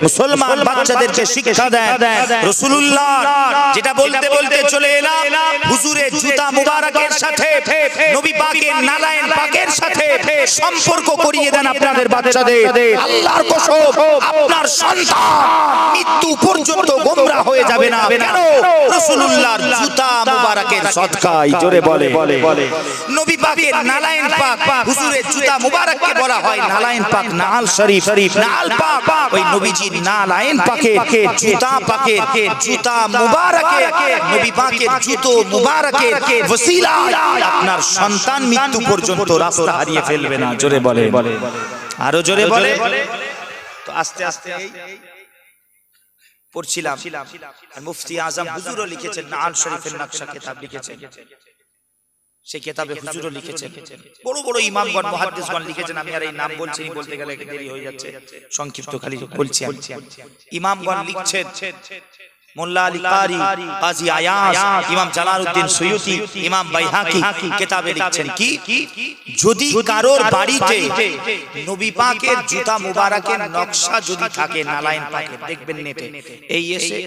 মুসলমান বাচ্চাদেরকে শিক্ষা দেন। রাসূলুল্লাহ যেটা বলতে বলতে চলে এলাম, হুজুরের জুতা মুবারকের সাথে নবী পাকের নালায়েন পাকের সাথে সম্পর্ক করিয়ে দেন আপনাদের বাচ্চাদের। আল্লাহর কসম, আপনার সন্তান মৃত্যু পর্যন্ত গোমরা হয়ে যাবে না। কেন? রাসূলুল্লাহর জুতা মুবারকের সদকায়। জোরে বলে নবী পাকের নালায়েন পাক, হুজুরের জুতা মুবারককে বলা হয় নালায়েন পাক, নাল শরীফ, নাল পাক ওই নবীজির নালায়েন পাকের জুতা মুবারকের, নবী পাকের জুতো মুবারকের ওসিলায় আপনার সন্তান মৃত্যু পর্যন্ত রাস্তা হারিয়ে ফেলবে না। জোরে বলে, আরো জোরে বলে। তো আস্তে আস্তে পড়ছিলাম, আর মুফতি আজম হুজুরও লিখেছেন, নাল শরীফের নকশা কিতাব লিখেছেন, সেই কিতাবে হুজুরও লিখেছেন, বড় বড় ইমামগণ মুহাদ্দিসগণ লিখেছেন। আমি আর এই নাম বলছি, বলতে গেলে দেরি হয়ে যাচ্ছে, সংক্ষিপ্ত খালি বলছি। ইমামগণ লিখছেন, মোল্লা আলী কারি, কাজী আয়াজ, ইমাম জালালউদ্দিন সুয়ুতি, ইমাম বাইহাকি কিতাবে লিখছেন কি, যদি কারোর বাড়িতে নবী পাকের জুতা মুবারকের নকশা যদি থাকে নালায়েন পাকের, দেখবেন নেটে এই এসে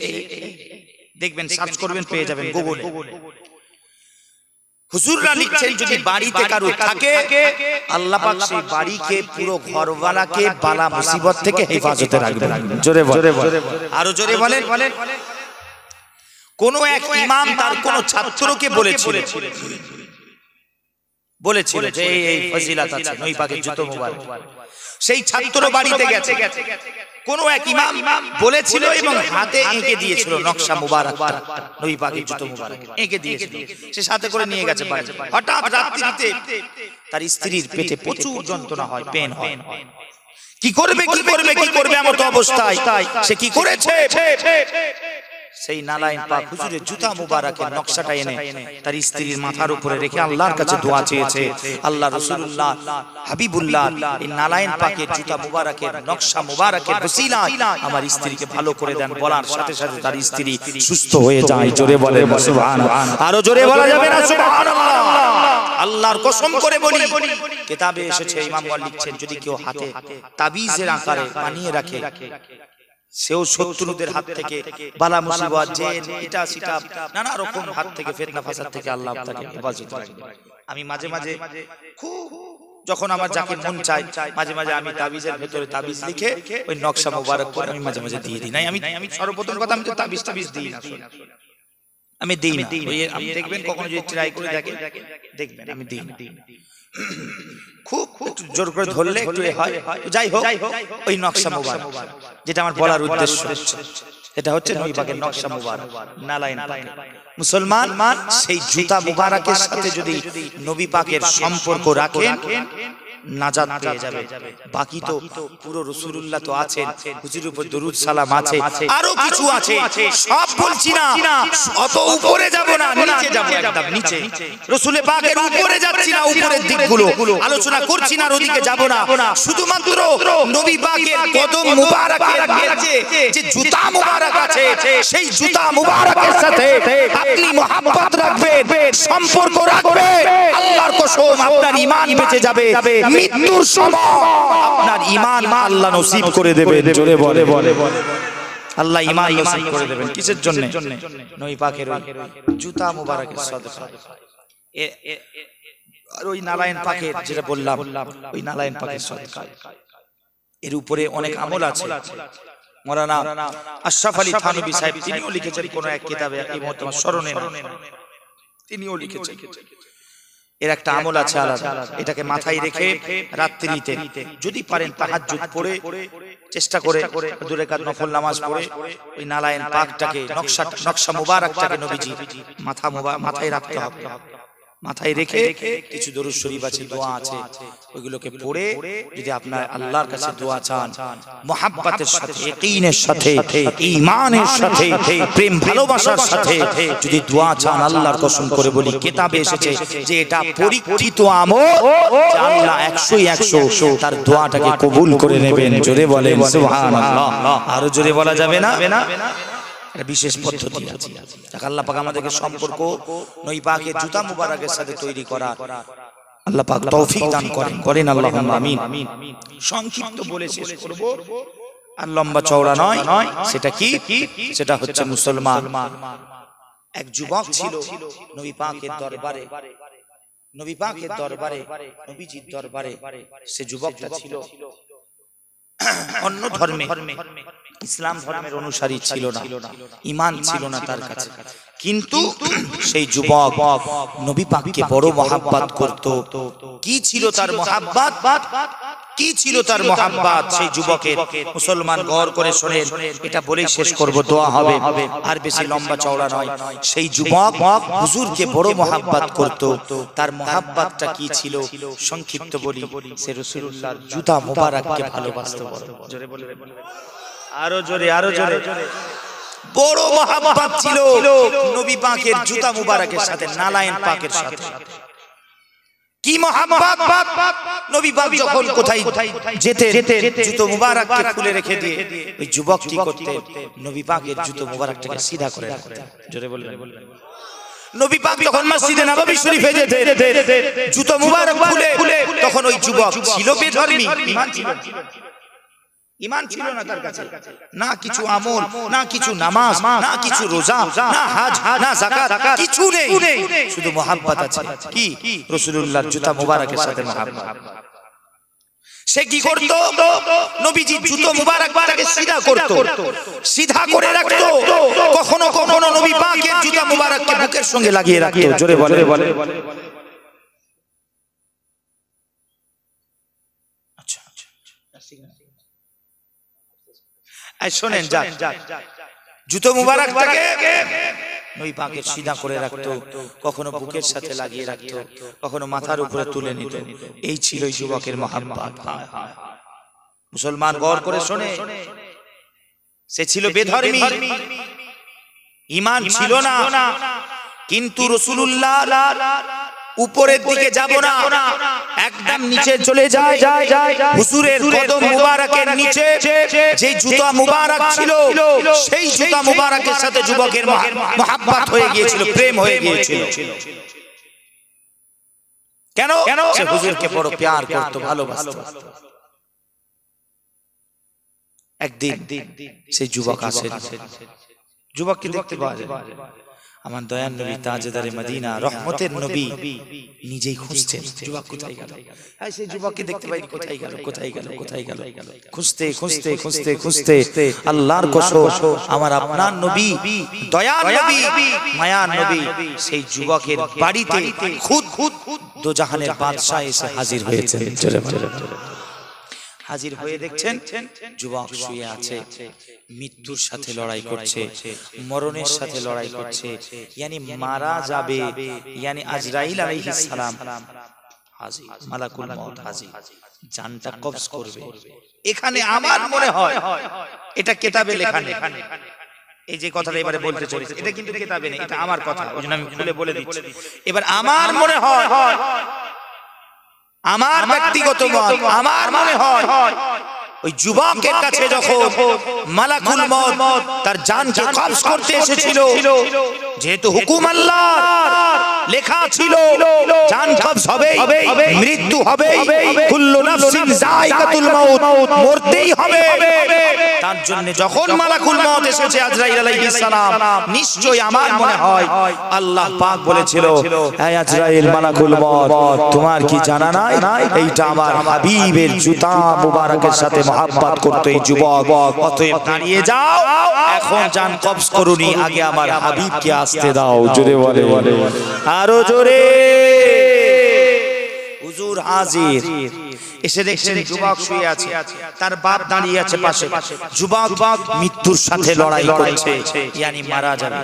দেখবেন, সার্চ করবেন পেয়ে যাবেন গুগলে। হুজুররা লিখছেন যদি বাড়িতে কারো থাকে, আল্লাহ পাক সেই বাড়িকে, পুরো ঘরওয়ালাকে বালা মুসিবত থেকে হেফাজতে রাখবেন। জোরে বলে, আরো জোরে বলেন। কোন এক ইমাম তার কোন ছাত্রকে বলেছিল যে এই ফজিলত আছে নবী পাকের জুতো মুবারক। সেই ছাত্র বাড়িতে গেছে, কোন এক ইমাম বলেছিল এবং হাতে এঁকে দিয়েছিল নকশা মুবারক, নবী পাকের জুতো মুবারক এঁকে দিয়েছিল, সে সাথে করে নিয়ে গেছে বাড়ি। হঠাৎ রাত্রিতে তার স্ত্রীর পেটে প্রচুর যন্ত্রণা হয়, পেন হয়। কি করবে এমন অবস্থায় সে কি করেছে, সেই নালায়েন পাক হুজুরের জুতা মুবারকের নকশাটা এনে তার স্ত্রীর মাথার উপরে রেখে আল্লাহর কাছে দোয়া চেয়েছে, আল্লাহ রাসূলুল্লাহ হাবিবুল্লাহ এই নালায়েন পাকের জুতা মুবারকের নকশা মুবারকের ওসিলায় আমার স্ত্রীকে ভালো করে দেন। বলার সাথে সাথে তার স্ত্রী সুস্থ হয়ে যায়। জোরে বলে সুবহানাল্লাহ, আরো জোরে বলা যাবে না সুবহানাল্লাহ। আল্লাহর কসম করে বলি, কিতাবে এসেছে, ইমামগণ লিখছেন যদি কেউ হাতে তাবিজের আকারে বানিয়ে রাখে, সেও শত্রুদের হাত থেকে, বালা মুসিবত, জেন, ইটা সিটা নানা রকম হাত থেকে, ফিতনা ফাসাদ থেকে আল্লাহ তাকে হেফাজত রাখবে। আমি মাঝে মাঝে খুব, যখন আমার যাকে মন চায়, মাঝে মাঝে আমি তাবিজের ভেতরে তাবিজ লিখে ওই নকশা মুবারক করে আমি মাঝে মাঝে দিয়ে দিই। নাই আমি সর্বপ্রথম কথা, আমি তো তাবিজ দিই না, আমি দিই না। আপনি দেখবেন কখনো যদি ট্রাই করে দেখবেন আমি দিই না। খুব জোর করে ধরলে একটু হয়। যাই হোক, ওই নকশা মুবারক যেটা আমার বলার উদ্দেশ্য, এটা হচ্ছে নবী পাকের নকশা মুবারক, নালায়েন পাক। মুসলমান সেই জুতা মুবারকের সাথে যদি নবী পাকের সম্পর্ক রাখেন, নাজাত পেয়ে যাবে। বাকি তো পুরো রাসূলুল্লাহ তো আছেন, হুজুরের উপর দরুদ সালাম আছে, আরো কিছু আছে, সব বলছি না, অত উপরে যাব না, নিচে যাব, একদম নিচে। রাসূলের পাকের উপরে যাচ্ছি না, উপরের দিকগুলো আলোচনা করছি না, ওদিকে যাব না। শুধুমাত্র নবী পাকের কদম মুবারকের নিচে যে জুতা মুবারক আছে, সেই জুতা মুবারকের সাথে আপনি মহব্বত রাখবেন, সম্পর্ক রাখবেন। আল্লাহর কসম, আপনার ঈমান বেঁচে যাবে। মৃত্যুর সময় আপনার ঈমান আল্লাহ নসিব করে দেবেন। জোরে বলে আল্লাহ ঈমান নসিব করে দেবেন। কিসের জন্য? নবী পাকের জুতা মুবারকের সদকা। আর ওই নালায়েন পাকের যেটা বললাম, ওই নালায়েন পাকের সদকা, এর উপরে অনেক আমল আছে। মাওলানা আশরাফ আলী থানভী সাহেব তিনিও লিখেছেন কোন এক কিতাবে, এই মুহূর্তে আমার স্মরণে নেই, তিনিও লিখেছেন এর একটা আমল আছে আলাদা। এটাকে মাথায় রেখে রাত্রিতে যদি পারেন তাহাজ্জুদ পড়ে, চেষ্টা করে 2 রাকাত নফল নামাজ পড়ে ওই নালায়েন পাকটাকে, নকশা মুবারকটাকে নবীজি মাথায় রাখতে হবে। মাথায় রেখে কিছু দরুদ শরীফ আছে, দোয়া আছে, ওইগুলোকে পড়ে যদি আপনার আল্লাহর কাছে দোয়া চান, মুহাব্বতের সাথে, ইয়াকিনের সাথে, ঈমানের সাথে, প্রেম ভালোবাসার সাথে যদি দোয়া চান, আল্লাহর কসম করে বলি কিতাবে এসেছে যে এটা পরীক্ষিত আমল, যে আল্লাহ 100 তার দোয়াটাকে কবুল করে নেবেন। জোরে বলেন সুবহানাল্লাহ, আরো জোরে বলা যাবে না? বিশেষ পদ্ধতি আছে। আল্লাহ পাক আমাদেরকে সম্পর্ক নবী পাকের জুতা মুবারকের সাথে তৈরি করার আল্লাহ পাক তৌফিক দান করেন। আল্লাহুম্মা আমিন। সংক্ষিপ্ত বলে শেষ করব। আর লম্বা চওড়া নয়। সেটা কি? সেটা হচ্ছে মুসলমান। এক যুবক ছিল নবী পাকের দরবারে, নবী পাকের দরবারে, নবীজির দরবারে। সে যুবকটা ছিল অন্য ধর্মে, ইসলাম ধর্মের অনুসারী ছিল না, ঈমান ছিল না তার কাছে। কিন্তু সেই যুবক নবী পাককে বড় মহাব্বত করত। কি ছিল তার মহাব্বত? কি ছিল তার মহাব্বত সেই যুবকের? মুসলমান গৌর করে শোনেন, এটা বলেই শেষ করব, দোয়া হবে, আর বেশি লম্বা চওড়া নয়। সেই যুবক হুজুরকে বড় মহাব্বত করত। তার মহাব্বতটা কি ছিল সংক্ষিপ্ত বলি, সে রাসূলুল্লাহর জুতা মুবারককে ভালোবাসত। জোরে বলে, আরো জোরে, আরো জোরে। বড় মহাব্বত ছিল নবী পাকের জুতা মুবারকের সাথে, নালায়েন পাকের সাথে। কি মহাব্বত! নবী পাক যখন কোথায় যেতে জুতো মুবারককে খুলে রেখে দিয়ে ওই যুবক কি করতে? নবী পাকের জুতো মুবারকটাকে সিধা করে রাখতেন। জোরে বললেন। নবী পাক যখন মসজিদে নববী শরীফে যেতে জুতো মুবারক খুলে, তখন ওই যুবক ছিল বেধর্মী, ঈমান ছিল, ঈমান ছিল না তার কাছে, না কিছু আমল, না কিছু নামাজ, না কিছু রোজা, না হজ, না যাকাত, কিছু নেই, শুধু মহাব্বত আছে। কি? রাসূলুল্লাহর জুতা মুবারকের সাথে মহাব্বত। সে কি করত? নবীজির জুতো মুবারকটাকে সিধা করত, সিধা করে রাখত। কখনো কখনো নবী পাকের জুতা মুবারককে বুকের সঙ্গে লাগিয়ে রাখত। জোরে বলে। আচ্ছা, শোনেন, জুতো মুবারকটাকে নবী পাকের সিধা করে রাখতো, কখনো বুকের সাথে লাগিয়ে রাখতো, কখনো মাথার উপরে তুলে নিত। এই ছিল যুবকের মহাব্বত। মুসলমান গৌর করে শোনে, সে ছিল বেধর্মী, ঈমান ছিল না। কিন্তু রাসূলুল্লাহ উপরের দিকে যাব না, একদম নিচে চলে যায়। হুজুরের কদম মুবারকের নিচে যে জুতা মুবারক ছিল, সেই জুতা মুবারকের সাথে যুবকের মহাব্বত হয়ে গিয়েছিল, প্রেম হয়ে গিয়েছিল। কেন? সে হুজুরকে বড় প্যার করত, ভালোবাসত। একদিন সেই যুবক আসে, যুবককে দেখতে পাওয়া যায়। আমার দয়ার নবী তাজদারে মদিনা, রহমতের নবী নিজেই খুঁজছেন যুবক কোথায় গেল। সেই যুবককে দেখতে পাই, কোথায় গেল, কোথায় গেল, কোথায় গেল। খুঁজতে খুঁজতে খুঁজতে খুঁজতে আল্লাহর কসম, আমার আপনার নবী, দয়ার নবী, মায়ার নবী সেই যুবকের বাড়িতে খুদ দোজাহানের বাদশা এসে হাজির হয়েছে। হাজির হয়ে দেখছেন যুবক শুয়ে আছে, মৃত্যুর সাথে লড়াই করছে, মরণের সাথে লড়াই করছে, ইয়ানি মারা যাবে, ইয়ানি আজরাইল আলাইহিস সালাম হাজির, মালাকুল মউত হাজির, জানটা কবজ করবে। এখানে আমার মনে হয় এটা কিতাবে লেখা নেই, এই যে কথাটা এবারে বলতে চলেছে এটা কিন্তু কিতাবে নেই, এটা আমার কথা, ওইজন্য আমি খুলে বলে দিচ্ছি। এবার আমার মনে হয়, আমার ব্যক্তিগত মত, আমার মনে হয় ওই যুবকের কাছে যখন মালাকুল মউত তার জানকে কবজ করতে এসেছিল, যেহেতু হুকুম আল্লাহর লেখা ছিল জান কবজ হবে, মৃত্যু হবে, কুল্লু নাফসিন যায়কাতুল মাউত, মরতেই হবে। তার জন্য যখন মালাকুল মউত এসেছে আজরাইল আলাইহিস সালাম, নিশ্চয়ই আমার মনে হয় আল্লাহ পাক বলেছিল, হে আজরাইল, মালাকুল মউত, তোমার কি জানা নাই এইটা আমার হাবিবের জুতা মুবারকের সাথে মহাব্বত করতে এই যুবক, অতএব দাঁড়িয়ে যাও, এখন জান কবজ করুনি, আগে আমার হাবিবকে আসতে দাও। জোরে বলে, আরো জোরে। হুজুর হাজির, এসে দেখছেন যুবক শুয়ে আছে, তার বাপ দাঁড়িয়ে আছে পাশে। যুবক মৃত্যুর সাথে লড়াই করছে, ইয়ানি মারা যাবে।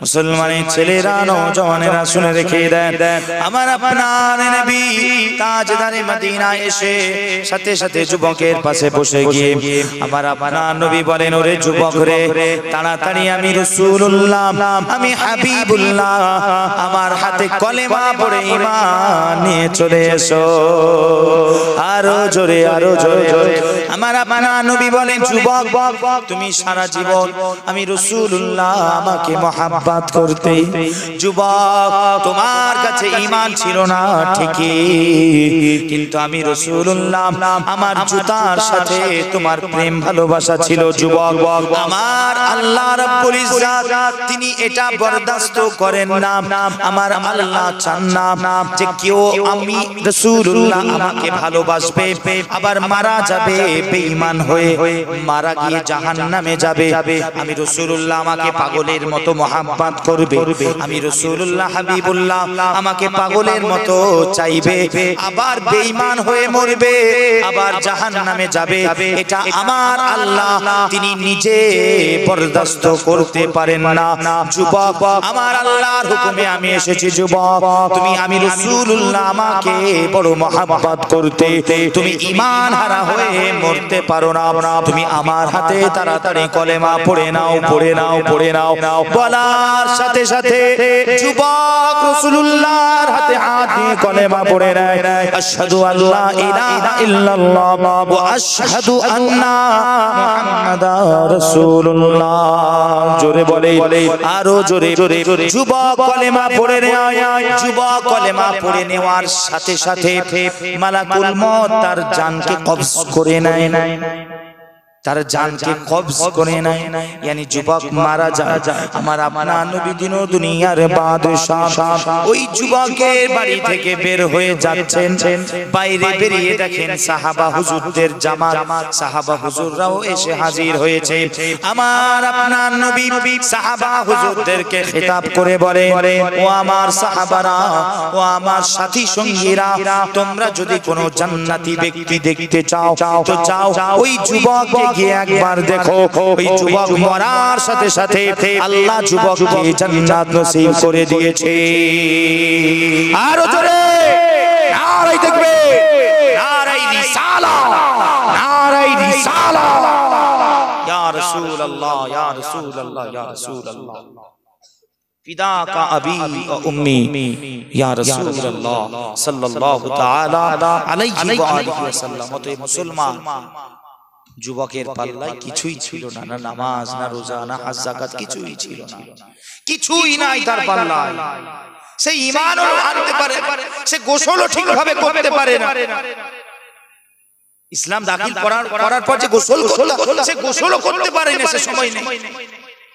মুসলমানের ছেলেরা, নওজওয়ানেরা শুনে রেখে দেন, আমার আপনার নবী তাজদারে মদিনা এসে সাথে সাথে যুবকের পাশে বসে গিয়ে আমার আপনার নবী বলেন, ওরে যুবক রে, তাড়াতাড়ি আমি রাসূলুল্লাহ, আমি হাবিবুল্লাহ, আমার হাতে কলেমা পড়ে ঈমান নিয়ে চলে এসো। আরো জোরে আরো জোরে। আমার আপনার নবী বলেন যুবক তুমি সারা জীবন আমি রাসূলুল্লাহ আমাকে মহব্বত করতে, যুবক তোমার কাছে ঈমান ছিল না ঠিকই, কিন্তু আমি রাসূলুল্লাহ আমার জুতার সাথে তোমার প্রেম ভালোবাসা ছিল যুবক। আমার আল্লাহ রাব্বুল ইজ্জাত তিনি এটা বরদাস্ত করেন না। আমার আল্লাহ চান না যে কেউ আমি রাসূলুল্লাহ আমাকে ভালোবাসবে আবার মারা যাবে বেঈমান হয়ে, মারা গিয়ে জাহান্নামে যাবে। আমি রাসূলুল্লাহ আমাকে পাগলের মতো মহব্বত করবে, আমি রাসূলুল্লাহ হাবিবুল্লাহ আমাকে পাগলের মতো চাইবে, আবার বেঈমান হয়ে মরবে, আবার জাহান্নামে যাবে। এটা আমার আল্লাহ তিনি নিজে বরদাস্ত করতে পারেন না। যুবক আমার আল্লাহর হুকুমে আমি এসেছি যুবক, তুমি আমি রাসূলুল্লাহ আমাকে বড় মহব্বত করতে, তুমি ঈমান হারা হয়ে মরতে পারো না। তুমি আমার হাতে তাড়াতাড়ি কলেমা পড়ে নাও, পড়ে নাও, পড়ে নাও। বলার সাথে সাথে যুবক রাসূলুল্লাহর হাতে হাত দিয়ে কলেমা পড়ে নেয়, আশহাদু আল্লা ইলাহা ইল্লাল্লাহ ওয়া আশহাদু আন্না মুহাম্মাদার রাসূলুল্লাহ। জোরে বলে আরো জোরে। যুবক কলেমা পড়ে নেয়, যুবক কলেমা পড়ে নেওয়ার সাথে সাথে মালাকুল মউত তার জানকে কবজ করে নেয়, তার জানকে কবজ করে নেয়, यानी যুবক মারা যায়। আমার আপনার নবী দিন ও দুনিয়ার বাদশাহ ওই যুবকের বাড়ি থেকে বের হয়ে যাচ্ছেন, বাইরে বেরিয়ে দেখেন সাহাবা হুজুরদের জামাত, সাহাবা হুজুররাও এসে হাজির হয়েছে। আমার আপনার নবী সাহাবা হুজুরদেরকে খেতাব করে বলে, ও আমার সাহাবারা, ও আমার সাথী সঙ্গীরা, তোমরা যদি কোনো জান্নাতি ব্যক্তি দেখতে চাও তো যাও ওই যুবককে গিয়ে একবার দেখো। ওই যুবক মরার সাথে সাথে আল্লাহ যুবককে জান্নাত নসিব করে দিয়েছে। আরো জোরে নারাই দেখবে, নারাই রিসালাহ, নারাই রিসালাহ। ইয়া রাসূলুল্লাহ, ইয়া রাসূলুল্লাহ, ইয়া রাসূলুল্লাহ, ফিদাকা আবি ওয়া উম্মি ইয়া রাসূলুল্লাহ সাল্লাল্লাহু তাআলা আলাইহি ওয়া আলিহি ওয়াসাল্লাম। ওতে মুসলমান যুবকের পাল্লায় কিছুই ছিল না, না নামাজ, না রোজা, না হজ যাকাত, কিছুই ছিল না, কিছুই নাই তার পাল্লায়। সে ঈমানও আনতে পারে, সে গোসলও ঠিকভাবে করতে পারে না। ইসলাম দাখিল করার পর যে গোসল করলো, সে গোসলও করতে পারে না, সে সময় নেই।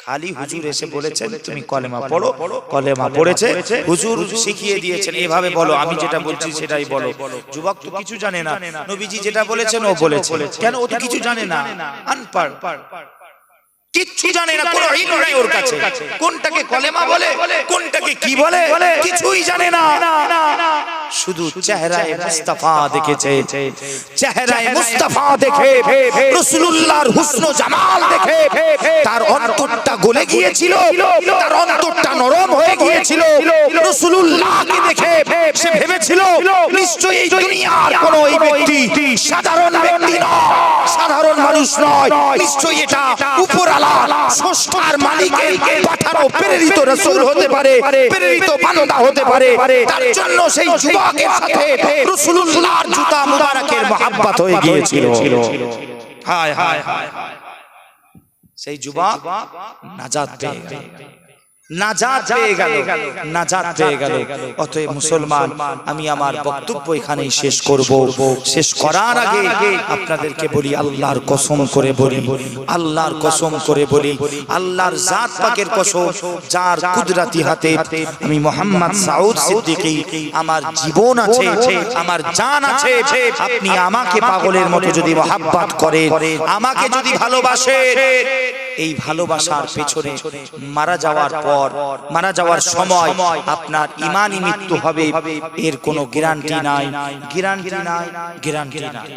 খালি হুজুর এসে বলেছেন তুমি কলেমা পড়ো, কলেমা পড়েছে, হুজুর শিখিয়ে দিয়েছেন এভাবে বলো, আমি যেটা বলছি সেটাই বলো। যুবক তো কিছু জানে না, নবীজি যেটা বলেছেন ও বলেছে, কেন ও তো কিছু জানে না, আনপড়, কিচ্ছু জানে না, কোনো ইলম নাই ওর কাছে, কোনটাকে কলেমা বলে কোনটাকে কি বলে কিছুই জানে না। শুধু চেহারায়ে মুস্তাফা দেখেছে, চেহারায়ে মুস্তাফা দেখে রাসূলুল্লাহর হুসন জামাল দেখে তার অন্তরটা গলে গিয়েছিল, তার অন্তরটা নরম হয়ে গিয়েছিল। রাসূলুল্লাহকে দেখে সে ভেবেছিল নিশ্চয়ই এই দুনিয়ার কোনো এই ব্যক্তি সাধারণ ব্যক্তি নয়, সাধারণ মানুষ নয়, নিশ্চয়ই এটা উপরওয়ালা স্রষ্টার মালিকের পাঠানো প্রেরিত রাসূল হতে পারে, প্রেরিত বান্দা হতে পারে। তার জন্য সেই যুবকের সাথে রাসূলুল্লাহর জুতা মুবারকের মহব্বত হয়ে গিয়েছিল। হায় হায় হায়, সেই যুবক নাজাত পেয়ে গেল, নাজাত পেয়ে গেল, নাজাত পেয়ে গেল। অতএব মুসলমান, আমি আমার বক্তব্য এখানেই শেষ করব। শেষ করার আগে আপনাদেরকে বলি, আল্লাহর কসম করে বলি, আল্লাহর কসম করে বলি, আল্লাহর জাত পাকের কসম, যার কুদরতি হাতে আমি মোহাম্মদ সাউদ সিদ্দিকী, আমার জীবন আছে, আমার জান আছে, আপনি আমাকে পাগলের মতো যদি মহব্বত করেন, আমাকে যদি ভালোবাসেন, এই ভালোবাসার পেছনে মারা যাওয়ার পর, মারা যাওয়ার সময় আপনার ঈমানি মৃত্যু হবে, এর কোনো গ্যারান্টি নাই, গ্যারান্টি নাই, গ্যারান্টি নাই।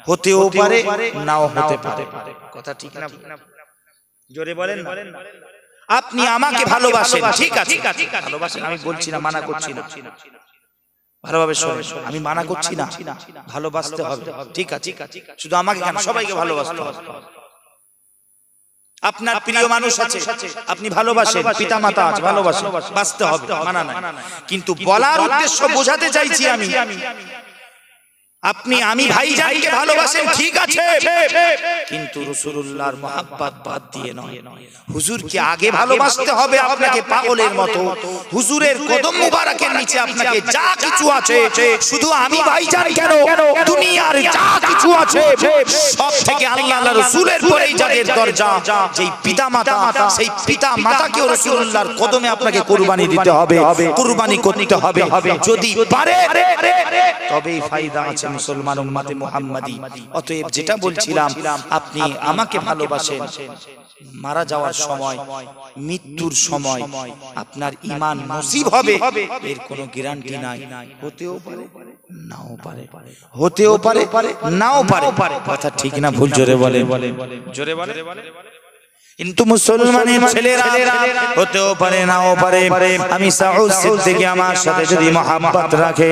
হতেও পারে, নাও হতে পারে। কথা ঠিক না? জোরে বলেন না। আপনি আমাকে ভালোবাসেন, ঠিক আছে, ভালোবাসেন, আমি বলছি না, মানা করছি না, ভালোভাবে শোনেন, আমি মানা করছি না, ভালোবাসতে হবে, ঠিক আছে, শুধু আমাকে কেন, সবাইকে ভালোবাসতে হবে। আপনার প্রিয় মানুষ আছে, আপনি ভালোবাসেন, পিতা মাতা আছে, ভালোবাসেন, বাঁচতে হবে, মানা নাই। কিন্তু বলার উদ্দেশ্য বোঝাতে চাইছি আমি, আপনি আমি ভাইজানকে ভালোবাসেন ঠিক আছে, কিন্তু রাসূলুল্লাহর মহব্বত বাদ দিয়ে নয়। হুজুরকে আগে ভালোবাসতে হবে আপনাকে পাগলের মতো। হুজুরের কদম মুবারকের নিচে আপনাকে যা কিছু আছে, শুধু আমি ভাইজান কেন, দুনিয়ার যা কিছু আছে সব থেকে আল্লাহ আল্লাহ রাসূলের পরেই যাদের দরজা, যেই পিতামাতা, সেই পিতামাতাকেও রাসূলুল্লাহর কদমে আপনাকে কুরবানি দিতে হবে, কুরবানি করতে হবে। যদি পারে তবেই ফায়দা আছে মুসলমান উম্মতে মুহাম্মাদি। অতএব যেটা বলছিলাম, আপনি আমাকে ভালোবাসেন, মারা যাওয়ার সময়, মৃত্যুর সময় আপনার ঈমান নসিব হবে এর কোনো গ্যারান্টি নাই। হতেও পারে নাও পারে, হতেও পারে নাও পারে। কথা ঠিক না ভুল? জোরে বলে, জোরে বলে। কিন্তু মুসলমানের ছেলেরা হতেও পারে নাও পারে। আমি সাউদ সিদ্দিকী আমার সাথে যদি মহব্বত রাখে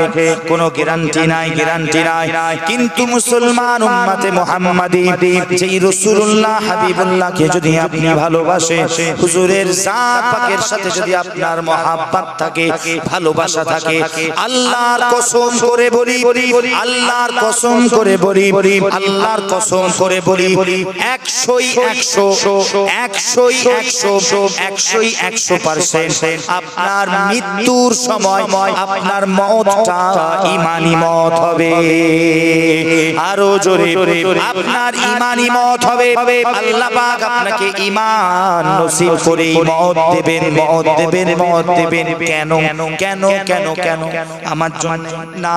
কোনো গ্যারান্টি নাই, গ্যারান্টি নাই। কিন্তু মুসলমান উম্মতে মুহাম্মাদি যেই রাসূলুল্লাহ হাবিবুল্লাহকে যদি আপনি ভালোবাসে, হুজুরের জাত পাকের সাথে যদি আপনার মহব্বত থাকে, ভালোবাসা থাকে, আল্লাহর কসম করে বলি, আল্লাহর কসম করে বলি, আল্লাহর কসম করে বলি, 100% আপনার মৃত্যুর সময় আপনার মওতটা ঈমানি মওত হবে। আরো জোরে, আপনার ঈমানি মওত হবে। আল্লাহ পাক আপনাকে ঈমান নসিব করে মওত দেবেন, মওত দেবেন, মওত দেবেন। কেন কেন কেন কেন? আমার জন্য না,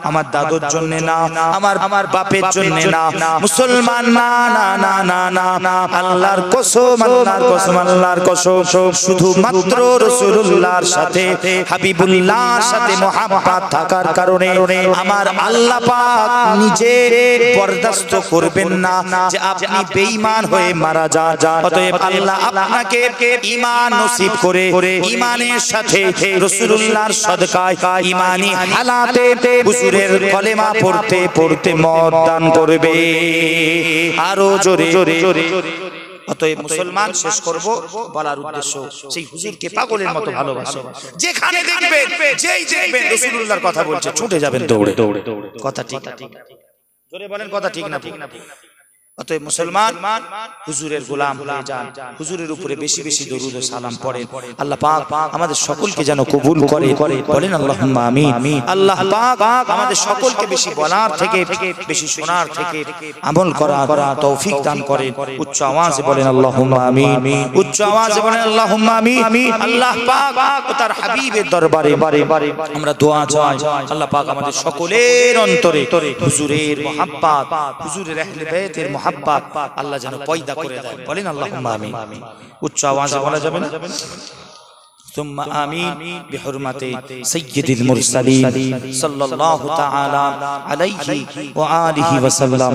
আমার দাদুর জন্য না, আমার বাপের জন্য না, মুসলমান না, না না না না, আল্লাহর কসম, আল্লাহর কসম, আল্লাহর কসম, শুধুমাত্র রাসূলুল্লাহর সাথে, হাবিবুল্লাহর সাথে মহব্বত থাকার কারণে আমার আল্লাহ পাক নিজে বরদাস্ত করবেন না যে আপনি বেঈমান হয়ে মারা যান। অতএব আল্লাহ আপনাকে ঈমান নসিব করে ঈমানের সাথে রাসূলুল্লাহর সদকায় ঈমানি হালাতে হুজুরের কলেমা পড়তে পড়তে মওত দান করবে। আরো জোরে জোরে। অতএব মুসলমান, শেষ করব বলার উদ্দেশ্য, সেই হুজুরকে পাগলের মতো ভালোবাসো। যেখানে দেখবেন, যেই দেখবেন রাসূলুল্লাহর কথা বলছে, ছুটে যাবেন দৌড়ে। কথা ঠিক না? জোরে বলেন, কথা ঠিক না? অতএব মুসলমান হুজুরের গোলাম হয়ে যান, হুজুরের উপরে বেশি বেশি দরুদ ও সালাম পড়েন। আল্লাহ পাক আমাদের সকলকে যেন কবুল করে, বলেন আল্লাহুম্মা আমিন। আল্লাহ পাক আমাদের সকলকে বেশি বলার থেকে, বেশি শোনার থেকে আমল করার তৌফিক দান করেন। উচ্চ আওয়াজে বলেন আল্লাহুম্মা আমিন, উচ্চ আওয়াজে বলেন আল্লাহুম্মা আমিন। আল্লাহ পাক ও তার হাবিবের দরবারে আমরা দোয়া চাই, আল্লাহ পাক আমাদের সকলের অন্তরে হুজুরের মুহাব্বত, হুজুরের আহলে বাইতের মুহাব্বত আল্লাহ যেন পয়দা করে দেন। বলেন আল্লাহুম্মা আমিন। উচ্চ আওয়াজে বলা যাবে না? ثم آمين بحرمة سيد المرسلين صلى الله تعالى عليه وآله وسلم.